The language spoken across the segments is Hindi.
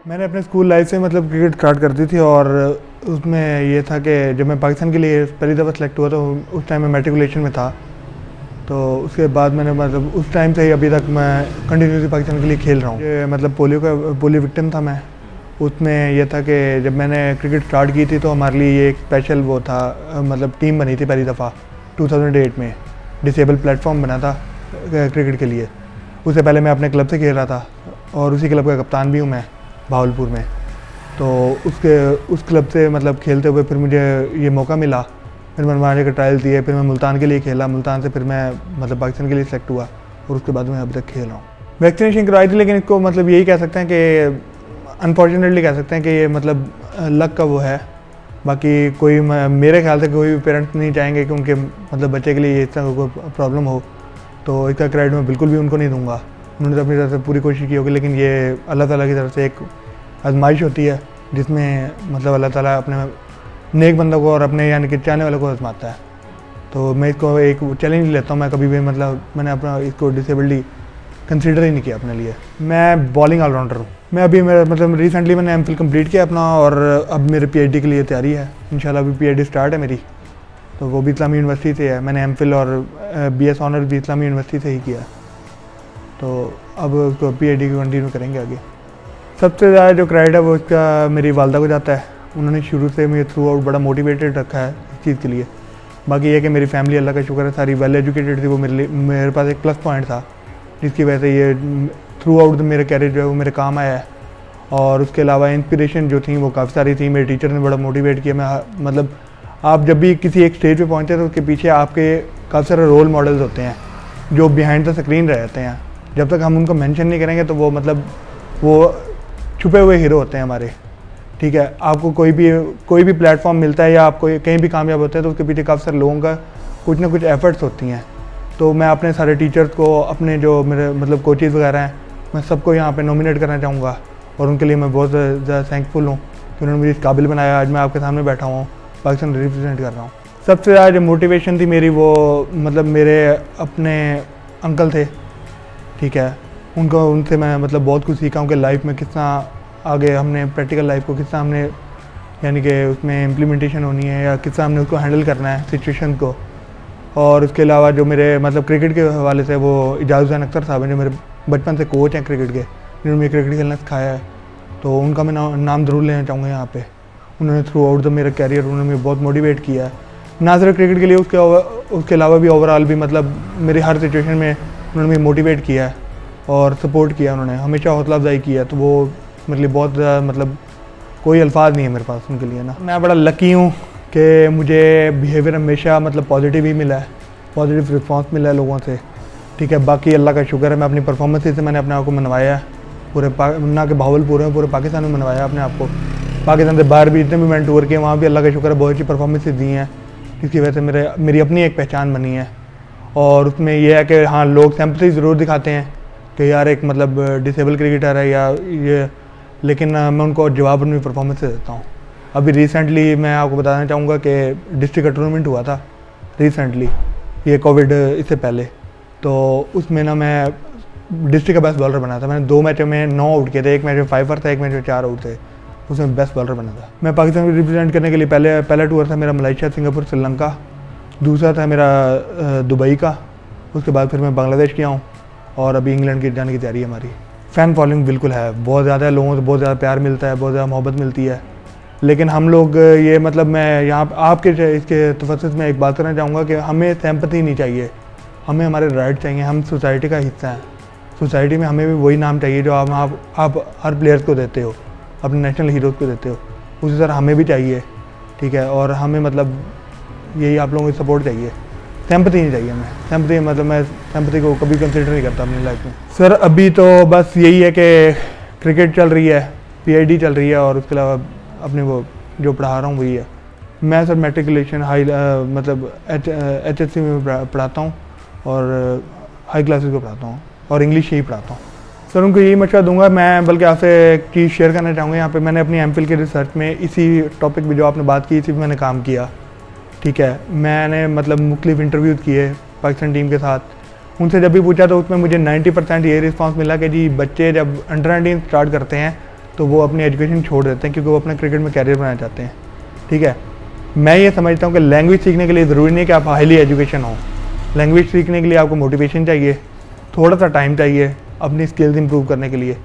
मैंने अपने स्कूल लाइफ से मतलब क्रिकेट स्टार्ट कर दी थी और उसमें ये था कि जब मैं पाकिस्तान के लिए पहली दफ़ा सेलेक्ट हुआ तो उस टाइम मैं मैट्रिकुलेशन में था। तो उसके बाद मैंने मतलब उस टाइम से ही अभी तक मैं कंटिन्यूसली पाकिस्तान के लिए खेल रहा हूँ। ये मतलब पोलियो विक्टिम था मैं। उसमें यह था कि जब मैंने क्रिकेट स्टार्ट की थी तो हमारे लिए ये एक स्पेशल वो था, मतलब टीम बनी थी पहली दफ़ा 2008 में। डिसेबल प्लेटफॉर्म बना था क्रिकेट के लिए। उससे पहले मैं अपने क्लब से खेल रहा था और उसी क्लब का कप्तान भी हूँ मैं भावलपुर में। तो उस क्लब से मतलब खेलते हुए फिर मुझे ये मौका मिला, फिर मैंने वहाँ के ट्रायल दिए, फिर मैं मुल्तान के लिए खेला, मुल्तान से फिर मैं मतलब पाकिस्तान के लिए सेलेक्ट हुआ और उसके बाद मैं अभी तक खेल रहा हूँ। वैक्सीनेशन करवाई थी, लेकिन इसको मतलब यही कह सकते हैं कि अनफॉर्चुनेटली कह सकते हैं कि ये मतलब लक का वो है। बाकी कोई मेरे ख्याल से कोई भी पेरेंट्स नहीं चाहेंगे कि उनके मतलब बच्चे के लिए इस तरह कोई प्रॉब्लम हो, तो इसका क्रेडिट मैं बिल्कुल भी उनको नहीं दूंगा। उन्होंने तो अपनी तरफ से पूरी कोशिश की होगी, लेकिन ये अल्लाह ताला की तरफ से एक आजमाइश होती है जिसमें मतलब अल्लाह ताला अपने नेक बंदों को और अपने यानी कि चाहने वालों को आजमाता है। तो मैं इसको एक चैलेंज लेता हूँ। मैं कभी भी मतलब मैंने अपना इसको डिसेबिलिटी कंसीडर ही नहीं किया अपने लिए। मैं बॉलिंग ऑलराउंडर हूँ। मैं अभी मेरा मतलब रिसेंटली मैंने एमफिल कंप्लीट किया अपना और अब मेरे पीएचडी के लिए तैयारी है। इंशाल्लाह अभी पीएचडी स्टार्ट है मेरी, तो वो भी इस्लामी यूनिवर्सिटी से है। मैंने एमफिल और बीएस ऑनर्स भी इस्लामी यूनिवर्सिटी से ही किया, तो अब उसको पीएचडी को कंटिन्यू करेंगे आगे। सबसे ज़्यादा जो क्रेडिट है वो इसका मेरी वालदा को जाता है। उन्होंने शुरू से मुझे थ्रू आउट बड़ा मोटिवेटेड रखा है इस चीज़ के लिए। बाकी ये कि मेरी फैमिली अल्लाह का शुक्र है सारी वेल एजुकेटेड थी। वो मेरे पास एक प्लस पॉइंट था जिसकी वजह से ये थ्रू आउट मेरे कैरियर जो है वो मेरे काम आया है। और उसके अलावा इंस्पिरेशन जो थी वो काफ़ी सारी थी। मेरे टीचर ने बड़ा मोटिवेट किया। मैं मतलब आप जब भी किसी एक स्टेज पे पहुंचते हैं तो उसके पीछे आपके काफ़ी सारे रोल मॉडल्स होते हैं जो बिहाइंड द स्क्रीन रहते हैं। जब तक हम उनको मेंशन नहीं करेंगे तो वो मतलब वो छुपे हुए हीरो होते हैं हमारे। ठीक है, आपको कोई भी प्लेटफॉर्म मिलता है या आप कहीं भी कामयाब होते हैं तो उसके पीछे काफ़ी सारे लोगों का कुछ ना कुछ एफर्ट्स होती हैं। तो मैं अपने सारे टीचर्स को, अपने जो मेरे मतलब कोचेज़ वगैरह हैं, मैं सबको यहाँ पे नॉमिनेट करना चाहूँगा और उनके लिए मैं बहुत ज़्यादा थैंकफुल हूँ कि उन्होंने मुझे इस काबिल बनाया। आज मैं आपके सामने बैठा हूँ, पाकिस्तान रिप्रेजेंट कर रहा हूँ। सबसे ज़्यादा जो मोटिवेशन थी मेरी वो मतलब मेरे अपने अंकल थे। ठीक है, उनसे मैं मतलब बहुत कुछ सीखा हूँ कि लाइफ में किस तरह आगे हमने प्रैक्टिकल लाइफ को किस तरह हमने यानी कि उसमें इम्प्लीमेंटेशन होनी है या किस तरह हमने उसको हैंडल करना है सिचुएशन को। और उसके अलावा जो मेरे मतलब क्रिकेट के हवाले से वो इजाज़ हुसैन अख्तर साहब हैं जो मेरे बचपन से कोच हैं क्रिकेट के, जिन्होंने मुझे क्रिकेट खेलना सिखाया है, तो उनका मैं नाम ज़रूर लेना चाहूँगा यहाँ पे। उन्होंने थ्रू आउट द मेरा कैरियर उन्होंने मुझे बहुत मोटिवेट किया है, ना सिर्फ क्रिकेट के लिए, उसके अलावा भी ओवरऑल भी मतलब मेरी हर सिचुएशन में उन्होंने मुझे मोटिवेट किया है और सपोर्ट किया। उन्होंने हमेशा हौसला अफजाई किया, तो वो मेरे लिए बहुत मतलब कोई अल्फाज नहीं है मेरे पास उनके लिए ना। मैं बड़ा लकी हूँ कि मुझे बिहेवियर हमेशा मतलब पॉजिटिव ही मिला है, पॉजिटिव रिस्पॉन्स मिला है लोगों से। ठीक है, बाकी अल्लाह का शुक्र है मैं अपनी परफॉर्मेंस से मैंने अपने आप को मनवाया है पूरे ना कि भावलपुर में, पूरे पाकिस्तान में मनवाया अपने आप को। पाकिस्तान से बाहर भी जितने भी मैंने टूर किए वहाँ भी अल्लाह का शुक्र है बहुत अच्छी परफॉर्मेंसेस दी हैं, जिसकी वजह से मेरी अपनी एक पहचान बनी है। और उसमें यह है कि हाँ, लोग सिंपैथी ज़रूर दिखाते हैं कि यार एक मतलब डिसेबल क्रिकेटर है या ये, लेकिन मैं उनको जवाब अपनी परफॉर्मेंस से देता हूँ। अभी रिसेंटली मैं आपको बताना चाहूँगा कि डिस्ट्रिक्ट का टूर्नामेंट हुआ था रिसेंटली, ये कोविड इससे पहले। तो उसमें ना मैं डिस्ट्रिक्ट का बेस्ट बॉलर बना था। मैंने 2 मैचों में 9 आउट किए थे, एक मैच में 5 था, एक मैच में 4 आउट थे, उसमें बेस्ट बॉलर बना था। मैं पाकिस्तान को रिप्रेजेंट करने के लिए पहला टूर था मेरा मलेशिया, सिंगापुर, श्रीलंका। दूसरा था मेरा दुबई का। उसके बाद फिर मैं बांग्लादेश किया हूँ और अभी इंग्लैंड की जाने की तैयारी है हमारी। फ़ैन फॉलोइंग बिल्कुल है, बहुत ज़्यादा है, लोगों से बहुत ज़्यादा प्यार मिलता है, बहुत ज़्यादा मोहब्बत मिलती है। लेकिन हम लोग ये मतलब मैं यहाँ आपके इसके तफस्सुस में एक बात करना चाहूँगा कि हमें सिंपैथी नहीं चाहिए, हमें हमारे राइट चाहिए। हम सोसाइटी का हिस्सा हैं, सोसाइटी में हमें भी वही नाम चाहिए जो आप हर प्लेयर्स को देते हो, अपने नेशनल हीरोज़ को देते हो, उसी तरह हमें भी चाहिए। ठीक है, और हमें मतलब यही आप लोगों की सपोर्ट चाहिए, सिंपैथी नहीं चाहिए हमें। सिंपैथी मतलब मैं सिंपैथी को कभी कंसिडर नहीं करता अपनी लाइफ में। सर अभी तो बस यही है कि क्रिकेट चल रही है, पीएचडी चल रही है और उसके अलावा अपने वो जो पढ़ा रहा हूँ वही है। मैं सर मैट्रिकुलेशन हाई मतलब HSC में पढ़ाता हूँ और हाई क्लासेस को पढ़ाता हूँ और इंग्लिश ही पढ़ाता हूँ। सर उनको यही मशवरा दूंगा मैं, बल्कि आपसे एक चीज़ शेयर करना चाहूँगा। यहाँ पे मैंने अपनी एमफिल के रिसर्च में इसी टॉपिक पे जो आपने बात की इसी पर मैंने काम किया। ठीक है, मैंने मतलब मुख्तलिफ इंटरव्यूज़ किए पाकिस्तान टीम के साथ। उनसे जब भी पूछा तो उसमें मुझे 90% ये रिस्पांस मिला कि जी बच्चे जब अंडर 19 स्टार्ट करते हैं तो वो अपनी एजुकेशन छोड़ देते हैं क्योंकि वो अपना क्रिकेट में कैरियर बनाना चाहते हैं। ठीक है, मैं ये समझता हूँ कि लैंग्वेज सीखने के लिए ज़रूरी नहीं कि आप हाईली एजुकेशन हो। लैंग्वेज सीखने के लिए आपको मोटिवेशन चाहिए, थोड़ा सा टाइम चाहिए अपनी स्किल्स इंप्रूव करने के लिए।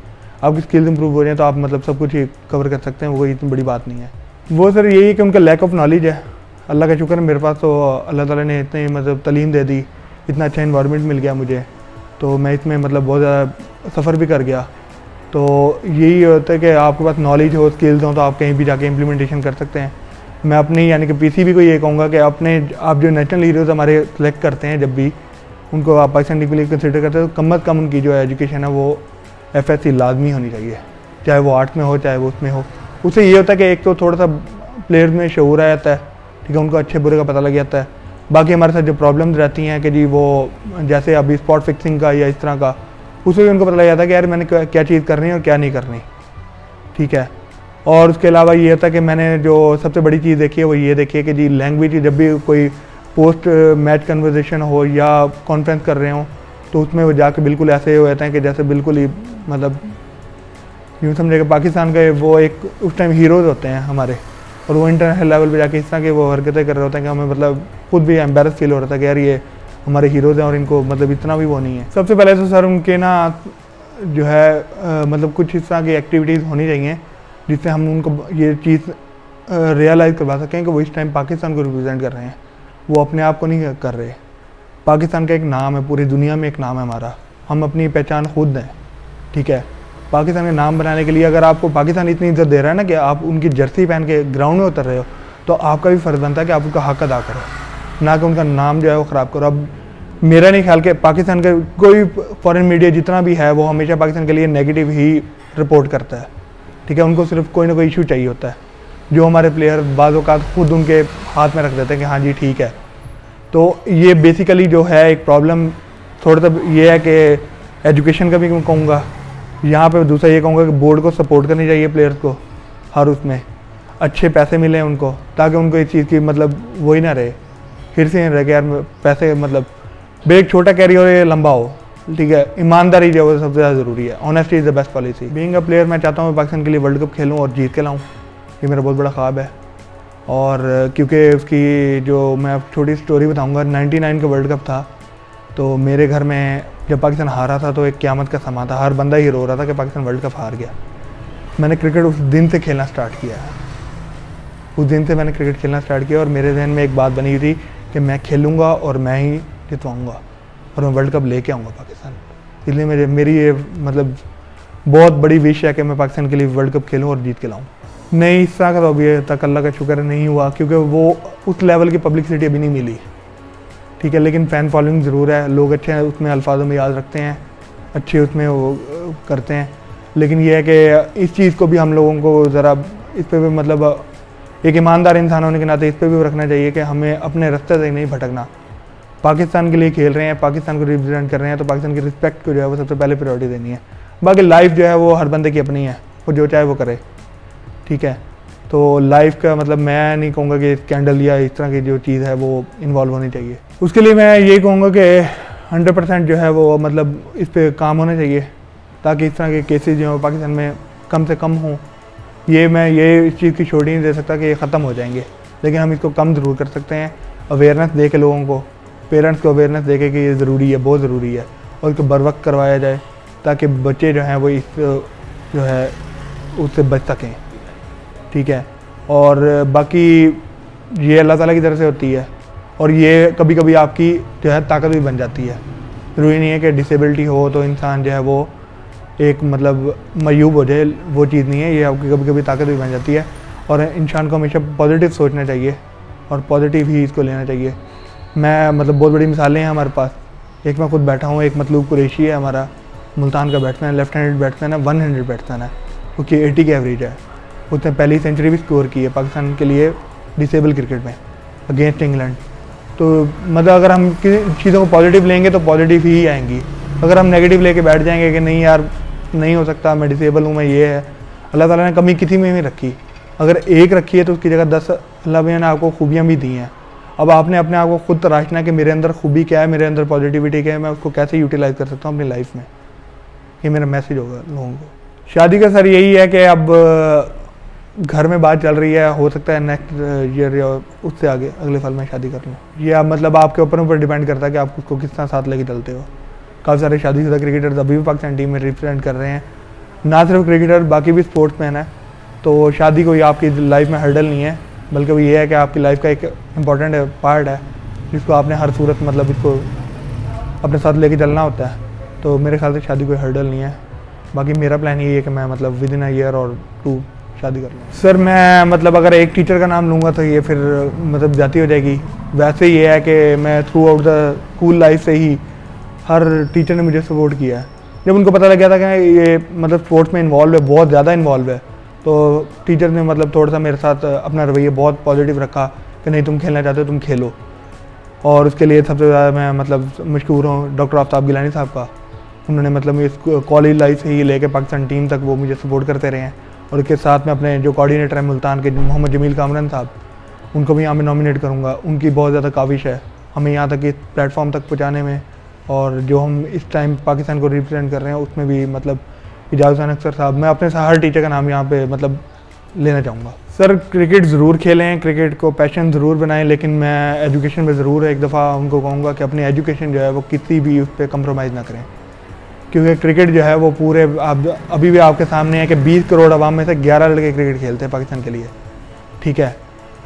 आपकी स्किल्स इंप्रूव हो जाए तो आप मतलब सब कुछ ही कवर कर सकते हैं, वो कोई इतनी बड़ी बात नहीं है। वो सर यही है कि उनका लैक ऑफ नॉलेज है। अल्लाह का शुक्र है मेरे पास तो अल्लाह ताला ने इतनी मतलब तालीम दे दी, इतना अच्छा इन्वायरमेंट मिल गया मुझे, तो मैं इसमें मतलब बहुत ज़्यादा सफ़र भी कर गया। तो यही होता है कि आपके पास नॉलेज हो, स्किल्स हो, तो आप कहीं भी जाके इम्प्लीमेंटेशन कर सकते हैं। मैं अपनी यानी कि पीसीबी को ये कहूँगा कि अपने आप जो नेशनल हीरोज़ हमारे सेलेक्ट करते हैं, जब भी उनको आप पाकिस्तान टीम के लिए कंसिडर करते हैं, तो कम अज़ कम उनकी जो एजुकेशन है वो FSC लाजमी होनी चाहिए, चाहे वो आर्ट्स में हो चाहे वो उसमें हो। उससे ये होता है कि एक तो थोड़ा सा प्लेयर्स में शऊर आ जाता है, ठीक है, उनको अच्छे बुरे का पता लग जाता है। बाकी हमारे साथ जो प्रॉब्लम्स रहती हैं कि जी वो जैसे अभी स्पॉट फिक्सिंग का या इस तरह का, उसमें भी उनको पता लग जाता है कि यार मैंने क्या चीज़ करनी है और क्या नहीं करनी। ठीक है, और उसके अलावा ये होता है कि मैंने जो सबसे बड़ी चीज़ देखी है वो ये देखी है कि जी लैंग्वेज, जब भी कोई पोस्ट मैच कन्वर्सेशन हो या कॉन्फ्रेंस कर रहे हो तो उसमें वो जाके बिल्कुल ऐसे हो जाते हैं कि जैसे बिल्कुल ही मतलब यूँ समझे कि पाकिस्तान के वो एक उस टाइम हीरोज़ होते हैं हमारे, और वो इंटरनेशनल लेवल पे जाके इस तरह के वो हरकतें कर रहे होते हैं कि हमें मतलब खुद भी एम्बेरस फील हो रहा था कि यार ये हमारे हीरोज़ हैं और इनको मतलब इतना भी वो नहीं है। सबसे पहले तो सर उनके ना जो है मतलब कुछ इस तरह की एक्टिविटीज़ होनी चाहिए जिससे हम उनको ये चीज़ रियलाइज़ करवा सकें कि वो इस टाइम पाकिस्तान को रिप्रेजेंट कर रहे हैं, वो अपने आप को नहीं कर रहे। पाकिस्तान का एक नाम है, पूरी दुनिया में एक नाम है हमारा, हम अपनी पहचान खुद हैं। ठीक है, पाकिस्तान का नाम बनाने के लिए अगर आपको पाकिस्तान इतनी इज्जत दे रहा है ना कि आप उनकी जर्सी पहन के ग्राउंड में उतर रहे हो, तो आपका भी फ़र्ज़ बनता है कि आप उनका हक़ अदा करो, ना कि उनका नाम जो है वो ख़राब करो। अब मेरा नहीं ख्याल कि पाकिस्तान का कोई फॉरेन मीडिया जितना भी है वो हमेशा पाकिस्तान के लिए नेगेटिव ही रिपोर्ट करता है। ठीक है, उनको सिर्फ कोई ना कोई इशू चाहिए होता है जो हमारे प्लेयर बाज़ औक़ात खुद उनके हाथ में रख देते हैं कि हाँ जी ठीक है। तो ये बेसिकली जो है एक प्रॉब्लम थोड़ा सा ये है कि एजुकेशन का भी मैं कहूँगा यहाँ पे। दूसरा ये कहूँगा कि बोर्ड को सपोर्ट करनी चाहिए प्लेयर्स को, हर उसमें अच्छे पैसे मिलें उनको, ताकि उनको इस चीज़ की मतलब वही ना रहे, फिर से रहे कि यार पैसे मतलब ब्रेक छोटा कैरियर हो या लंबा हो। ठीक है, ईमानदारी जो है सबसे ज़्यादा ज़रूरी है। Honesty is the best policy. Being a player मैं चाहता हूँ पाकिस्तान के लिए वर्ल्ड कप खेलूँ और जीत के लाऊँ, ये मेरा बहुत बड़ा ख्वाब है। और क्योंकि उसकी जो मैं छोटी स्टोरी बताऊँगा, 99 का वर्ल्ड कप था, तो मेरे घर में जब पाकिस्तान हारा था तो एक क़यामत का समा था, हर बंदा ही रो रहा था कि पाकिस्तान वर्ल्ड कप हार गया। मैंने क्रिकेट उस दिन से खेलना स्टार्ट किया, उस दिन से मैंने क्रिकेट खेलना स्टार्ट किया और मेरे जहन में एक बात बनी हुई थी कि मैं खेलूँगा और मैं ही जितवाऊँगा और मैं वर्ल्ड कप लेके आऊँगा पाकिस्तान। इसलिए मेरी ये मतलब बहुत बड़ी विश है कि मैं पाकिस्तान के लिए वर्ल्ड कप खेलूँ और जीत के लाऊँ। नहीं, इस तरह का तो अभी तक अल्लाह का शुक्र नहीं हुआ, क्योंकि वो उस लेवल की पब्लिसिटी अभी नहीं मिली। ठीक है, लेकिन फ़ैन फॉलोइंग ज़रूर है, लोग अच्छे हैं उसमें अल्फाजों में याद रखते हैं, अच्छे उसमें वो करते हैं। लेकिन ये है कि इस चीज़ को भी हम लोगों को ज़रा इस पर भी मतलब एक ईमानदार इंसान होने के नाते इस पर भी रखना चाहिए कि हमें अपने रास्ते से नहीं भटकना। पाकिस्तान के लिए खेल रहे हैं, पाकिस्तान को रिप्रेजेंट कर रहे हैं, तो पाकिस्तान की रिस्पेक्ट को जो है वो सबसे पहले प्रायोरिटी देनी है। बाकी लाइफ जो है वो हर बंदे की अपनी है, वो जो चाहे वो करे। ठीक है, तो लाइफ का मतलब मैं नहीं कहूँगा कि स्कैंडल या इस तरह की जो चीज़ है वो इन्वॉल्व होनी चाहिए। उसके लिए मैं यही कहूँगा कि 100% जो है वो मतलब इस पर काम होना चाहिए, ताकि इस तरह के केसेस जो हैं पाकिस्तान में कम से कम हों। मैं ये इस चीज़ की छोड़ नहीं दे सकता कि ये ख़त्म हो जाएंगे, लेकिन हम इसको कम ज़रूर कर सकते हैं। अवेयरनेस दे के लोगों को, पेरेंट्स को अवेयरनेस दे के कि ये ज़रूरी है, बहुत ज़रूरी है, और इसको बर वक्त करवाया जाए ताकि बच्चे जो हैं वो इस जो है उससे बच सकें। ठीक है, और बाकी ये अल्लाह ताला की तरफ से होती है, और ये कभी कभी आपकी जो है ताकत भी बन जाती है। ज़रूरी नहीं है कि डिसेबिलिटी हो तो इंसान जो है वो एक मतलब मयूब हो जाए, वो चीज़ नहीं है, ये आपकी कभी कभी ताकत भी बन जाती है। और इंसान को हमेशा पॉजिटिव सोचना चाहिए और पॉजिटिव ही इसको लेना चाहिए। मैं मतलब बहुत बड़ी मिसालें हैं हमारे पास, एक मैं खुद बैठा हूँ, एक मतलूब कुरैशी है हमारा, मुल्तान का बैट्समैन, लेफ्ट हैंडेड बैट्समैन है, 100 बैट्समैन है, उसकी 80 की एवरेज है। उसने पहली सेंचुरी भी स्कोर की है पाकिस्तान के लिए डिसेबल क्रिकेट में अगेंस्ट इंग्लैंड। तो मतलब अगर हम किसी चीज़ों को पॉजिटिव लेंगे तो पॉजिटिव ही आएंगी। अगर हम नेगेटिव लेके बैठ जाएंगे कि नहीं यार नहीं हो सकता, मैं डिसेबल हूँ, मैं ये है, अल्लाह ताला ने कमी किसी में नहीं रखी। अगर एक रखी है तो उसकी जगह 10 अल्लाह भैया ने आपको खूबियाँ भी दी हैं। अब आपने अपने आप को खुद तराशना है कि मेरे अंदर खूबी क्या है, मेरे अंदर पॉजिटिविटी क्या है, मैं उसको कैसे यूटिलाइज़ कर सकता हूँ अपनी लाइफ में। ये मेरा मैसेज होगा लोगों को। शादी का सर यही है कि अब घर में बात चल रही है, हो सकता है नेक्स्ट ईयर या उससे आगे अगले साल में शादी कर लूँ। ये अब मतलब आपके ऊपर डिपेंड करता है कि आप उसको किस तरह साथ लेके चलते हो। काफ़ी सारे शादीशुदा क्रिकेटर्स अभी भी पाकिस्तान टीम में रिप्रेजेंट कर रहे हैं, ना सिर्फ क्रिकेटर बाकी भी स्पोर्ट्समैन है। तो शादी कोई आपकी लाइफ में हर्डल नहीं है, बल्कि वो ये है कि आपकी लाइफ का एक इम्पॉर्टेंट पार्ट है जिसको आपने हर सूरत मतलब इसको अपने साथ लेके चलना होता है। तो मेरे ख्याल से शादी कोई हर्डल नहीं है। बाकी मेरा प्लान ये है कि मैं मतलब विद इन अ ईयर और 2 शादी कर लूँ। सर मैं मतलब अगर एक टीचर का नाम लूँगा तो ये फिर मतलब जाती हो जाएगी। वैसे ये है कि मैं through out the school life से ही हर टीचर ने मुझे सपोर्ट किया है। जब उनको पता लग गया था कि ये मतलब स्पोर्ट्स में इन्वॉल्व है, बहुत ज़्यादा इन्वॉल्व है, तो टीचर ने मतलब थोड़ा सा मेरे साथ अपना रवैया बहुत पॉजिटिव रखा कि नहीं तुम खेलना चाहते हो तुम खेलो। और उसके लिए सबसे ज़्यादा मैं मतलब मशहूर हूँ डॉक्टर आफ्ताब गिलानी साहब का। उन्होंने मतलब इस कॉलेज लाइफ से ही लेके पाकिस्तान टीम तक वो मुझे सपोर्ट करते रहे हैं। और उसके साथ में अपने जो कोऑर्डिनेटर हैं मुल्तान के मोहम्मद जमील कामरान साहब, उनको भी यहाँ पे नॉमिनेट करूँगा। उनकी बहुत ज़्यादा काविश है हमें यहाँ तक इस प्लेटफॉर्म तक पहुँचाने में, और जो हम इस टाइम पाकिस्तान को रिप्रेजेंट कर रहे हैं उसमें भी मतलब इजाज़ हुसैन अख्तर साहब, मैं अपने हर टीचर का नाम यहाँ पे मतलब लेना चाहूँगा। सर क्रिकेट ज़रूर खेलें, क्रिकेट को पैशन ज़रूर बनाएं, लेकिन मैं एजुकेशन में ज़रूर एक दफ़ा उनको कहूँगा कि अपनी एजुकेशन जो है वो किसी भी उस पर कंप्रोमाइज़ ना करें। क्योंकि क्रिकेट जो है वो पूरे आप अभी भी आपके सामने है कि 20 करोड़ आवाम में से 11 लड़के क्रिकेट खेलते हैं पाकिस्तान के लिए। ठीक है,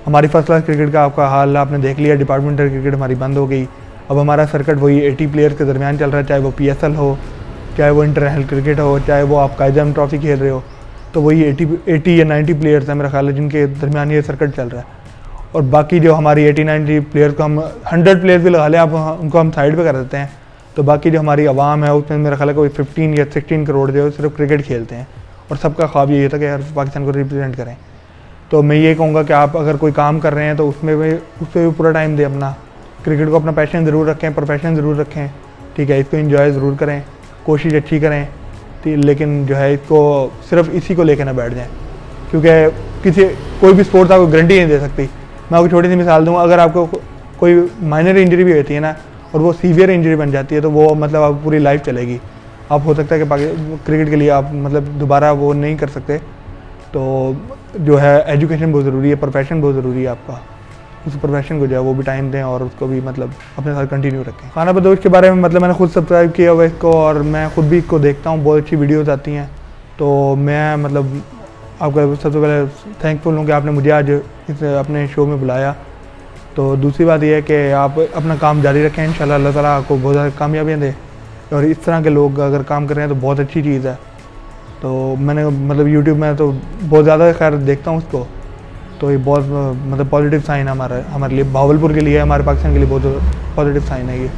हमारी फर्स्ट क्लास क्रिकेट का आपका हाल आपने देख लिया, डिपार्टमेंटल क्रिकेट हमारी बंद हो गई। अब हमारा सर्किट वही 80 प्लेयर्स के दरमियान चल रहा है, चाहे वो PSL हो, चाहे वो इंटरनेशनल क्रिकेट हो, चाहे वो आप कायदम ट्रॉफी खेल रहे हो। तो वही 80 या 90 प्लेयर्स हैं मेरा ख्याल है जिनके दरमियान ये सर्किट चल रहा है। और बाकी जो हमारी 80-90 प्लेयर्स को हम 100 प्लेयर्स भी लगा लें, आप उनको हम साइड पे कर देते हैं, तो बाकी जो हमारी आवाम है उसमें मेरा ख्याल है कोई 15 या 16 करोड़ जो सिर्फ क्रिकेट खेलते हैं। और सबका ख्वाब ये था कि यार पाकिस्तान को रिप्रेजेंट करें। तो मैं ये कहूँगा कि आप अगर कोई काम कर रहे हैं तो उसमें भी उस पर भी पूरा टाइम दें अपना। क्रिकेट को अपना पैशन ज़रूर रखें, प्रोफेशन ज़रूर रखें, ठीक है, इसको एंजॉय ज़रूर करें, कोशिश अच्छी करें, लेकिन जो है इसको सिर्फ इसी को लेकर ना बैठ जाएं, क्योंकि कोई भी स्पोर्ट्स आपको गारंटी नहीं दे सकती। मैं आपको छोटी सी मिसाल दूंगा, अगर आपको कोई माइनर इंजरी भी होती है ना और वो सीवियर इंजरी बन जाती है तो वो मतलब आप पूरी लाइफ चलेगी। आप हो सकता है कि क्रिकेट के लिए आप मतलब दोबारा वो नहीं कर सकते। तो जो है एजुकेशन बहुत ज़रूरी है, प्रोफेशन बहुत ज़रूरी है आपका। उस प्रोफेशन को जो है वो भी टाइम दें और उसको भी मतलब अपने साथ कंटिन्यू रखें। खाना बदोश के बारे में मतलब मैंने खुद सब्सक्राइब किया हुआ इसको और मैं खुद भी इसको देखता हूँ, बहुत अच्छी वीडियोस आती हैं। तो मैं मतलब आपका सबसे पहले थैंकफुल हूँ कि आपने मुझे आज इस अपने शो में बुलाया। तो दूसरी बात यह है कि आप अपना काम जारी रखें, इंशाल्लाह अल्लाह ताला आपको बहुत ज़्यादा कामयाबियाँ दे। और इस तरह के लोग अगर काम कर रहे हैं तो बहुत अच्छी चीज़ है। तो मैंने मतलब यूट्यूब में तो बहुत ज़्यादा खैर देखता हूँ उसको, तो ये बहुत मतलब पॉजिटिव साइन है हमारे लिए, भावलपुर के लिए, हमारे पाकिस्तान के लिए बहुत पॉजिटिव साइन है ये।